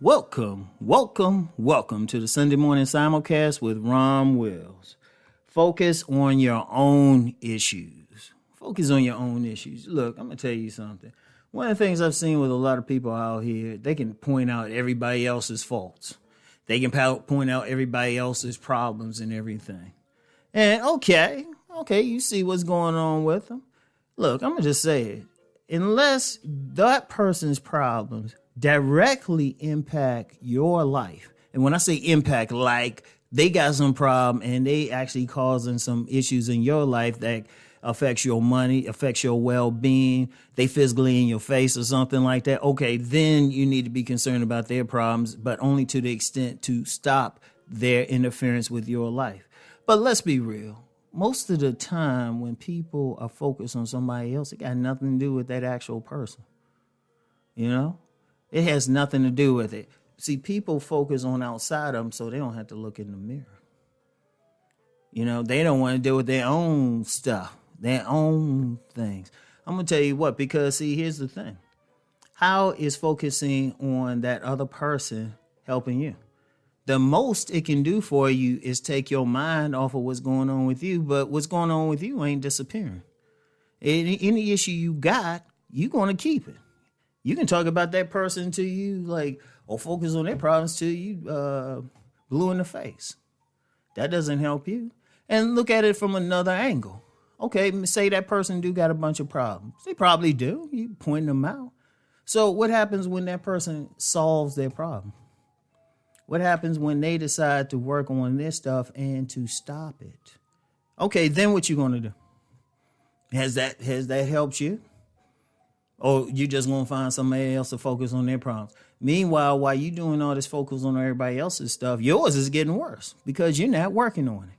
Welcome to the Sunday morning simulcast with Rom Wills. Focus on your own issues. Focus on your own issues. Look, I'm going to tell you something. One of the things I've seen with a lot of people out here, they can point out everybody else's faults. They can point out everybody else's problems and everything. And okay, you see what's going on with them. Look, I'm going to just say it. Unless that person's problems directly impact your life. And when I say impact, like they got some problem and they actually causing some issues in your life that affects your money, affects your well-being, they physically in your face or something like that. Okay, then you need to be concerned about their problems, but only to the extent to stop their interference with your life. But let's be real. Most of the time when people are focused on somebody else, it got nothing to do with that actual person. You know? It has nothing to do with it. See, people focus on outside of them so they don't have to look in the mirror. You know, they don't want to deal with their own stuff, their own things. I'm going to tell you what, because see, here's the thing. How is focusing on that other person helping you? The most it can do for you is take your mind off of what's going on with you, but what's going on with you ain't disappearing. Any issue you got, you're going to keep it. You can talk about that person to you, like, or focus on their problems till you blue in the face. That doesn't help you. And look at it from another angle. Okay, say that person do got a bunch of problems. They probably do. You point them out. So what happens when that person solves their problem? What happens when they decide to work on their stuff and to stop it? Okay, then what you going to do? Has that helped you? Or you just going to find somebody else to focus on their problems? Meanwhile, while you doing all this focus on everybody else's stuff, yours is getting worse because you're not working on it.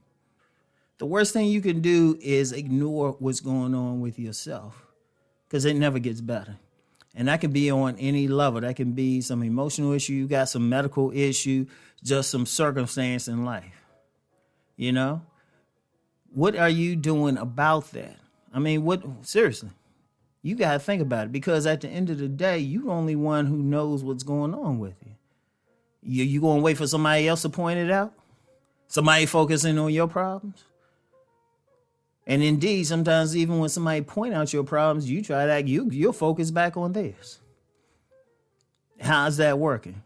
The worst thing you can do is ignore what's going on with yourself because it never gets better. And that can be on any level. That can be some emotional issue. You got some medical issue, just some circumstance in life. You know? What are you doing about that? I mean, seriously, you got to think about it because at the end of the day, you're the only one who knows what's going on with you. You going to wait for somebody else to point it out? Somebody focusing on your problems? And indeed, sometimes even when somebody point out your problems, you try to act, you'll focus back on theirs. How's that working?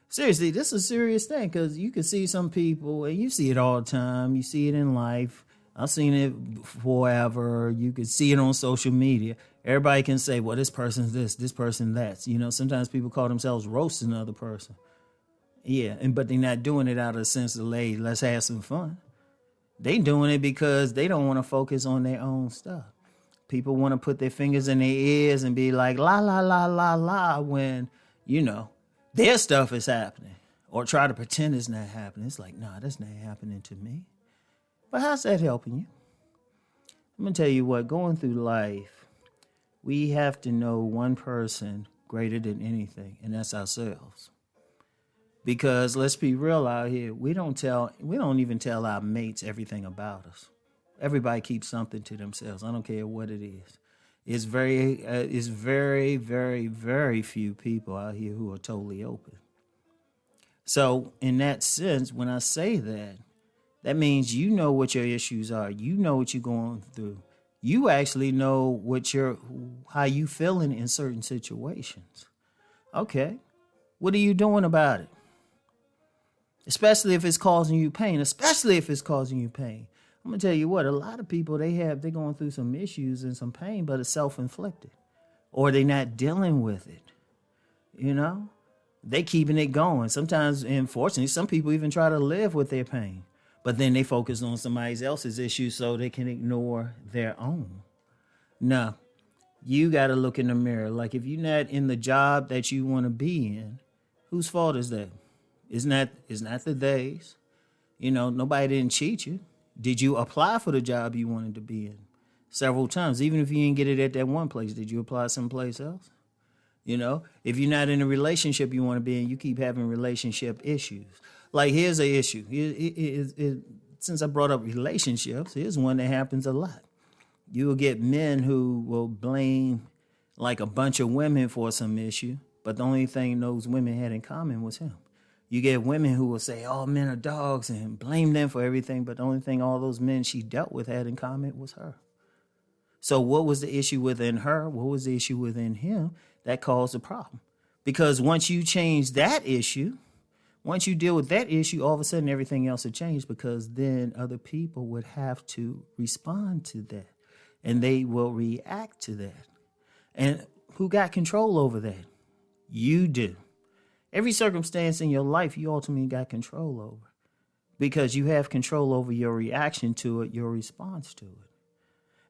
Seriously, this is a serious thing because you can see some people, and you see it all the time. You see it in life. I've seen it forever. You can see it on social media. Everybody can say, well, this person's this person that. You know, sometimes people call themselves roasting another person. Yeah, but they're not doing it out of a sense of, let's have some fun. They doing it because they don't want to focus on their own stuff. People want to put their fingers in their ears and be like, la, la, la, la, la, when, you know, their stuff is happening. Or try to pretend it's not happening. It's like, nah, that's not happening to me. But how's that helping you? I'm going to tell you what, going through life, we have to know one person greater than anything, and that's ourselves. Because let's be real out here, we don't even tell our mates everything about us. Everybody keeps something to themselves. I don't care what it is. It's very, very, very few people out here who are totally open. So in that sense, when I say that, that means you know what your issues are. You know what you're going through. You actually know how you feeling in certain situations. Okay, what are you doing about it? Especially if it's causing you pain. I'm going to tell you what, a lot of people, they're going through some issues and some pain, but it's self-inflicted. Or they're not dealing with it. You know? They keeping it going. Sometimes, unfortunately, some people even try to live with their pain. But then they focus on somebody else's issues so they can ignore their own. Now, you got to look in the mirror. Like if you're not in the job that you want to be in, whose fault is that? It's not the days. You know, nobody didn't cheat you. Did you apply for the job you wanted to be in? Several times. Even if you didn't get it at that one place, did you apply someplace else? You know, if you're not in a relationship you want to be in, you keep having relationship issues. Like here's an issue. Since I brought up relationships, here's one that happens a lot. You will get men who will blame like a bunch of women for some issue. But the only thing those women had in common was him. You get women who will say, all men are dogs and blame them for everything. But the only thing all those men she dealt with had in common was her. So what was the issue within her? What was the issue within him that caused the problem? Because once you change that issue, once you deal with that issue, all of a sudden everything else will change, because then other people would have to respond to that and they will react to that. And who got control over that? You do. Every circumstance in your life, you ultimately got control over, because you have control over your reaction to it, your response to it.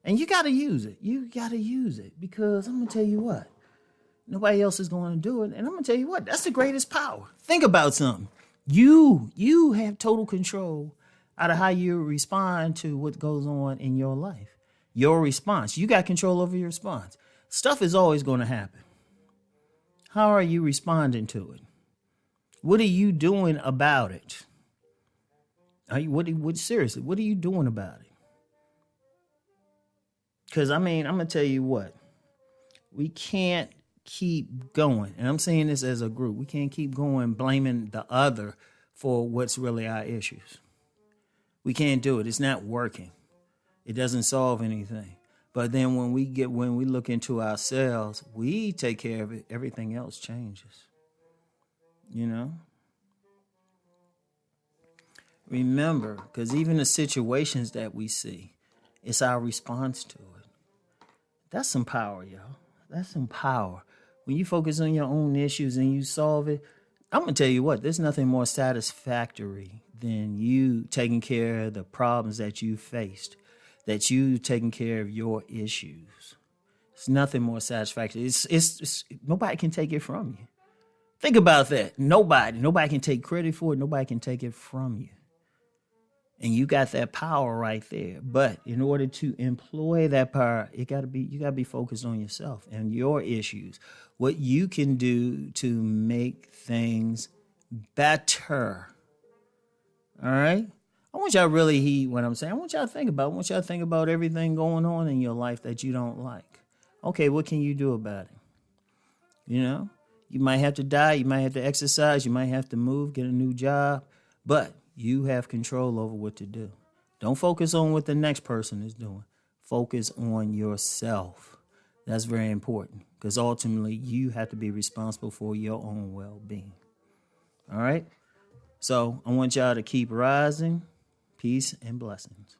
And you got to use it. You got to use it, because I'm going to tell you what, nobody else is going to do it. And I'm going to tell you what, that's the greatest power. Think about something. You have total control out of how you respond to what goes on in your life. Your response. You got control over your response. Stuff is always going to happen. How are you responding to it? What are you doing about it? Seriously, what are you doing about it? Because, I'm going to tell you what, we can't keep going. And I'm saying this as a group. We can't keep going blaming the other for what's really our issues. We can't do it. It's not working. It doesn't solve anything. But then when we look into ourselves, we take care of it. Everything else changes. You know? Remember, because even the situations that we see, it's our response to it. That's some power, y'all. That's some power. When you focus on your own issues and you solve it, I'm going to tell you what, there's nothing more satisfactory than you taking care of the problems that you faced, that you taking care of your issues. It's nothing more satisfactory. It's nobody can take it from you. Think about that. Nobody can take credit for it. Nobody can take it from you. And you got that power right there. But in order to employ that power, you gotta be focused on yourself and your issues. What you can do to make things better. All right? I want y'all to really heed what I'm saying. I want y'all to think about everything going on in your life that you don't like. Okay, what can you do about it? You know? You might have to die, you might have to exercise, you might have to move, get a new job, but you have control over what to do. Don't focus on what the next person is doing. Focus on yourself. That's very important, because ultimately you have to be responsible for your own well-being. All right? So I want y'all to keep rising. Peace and blessings.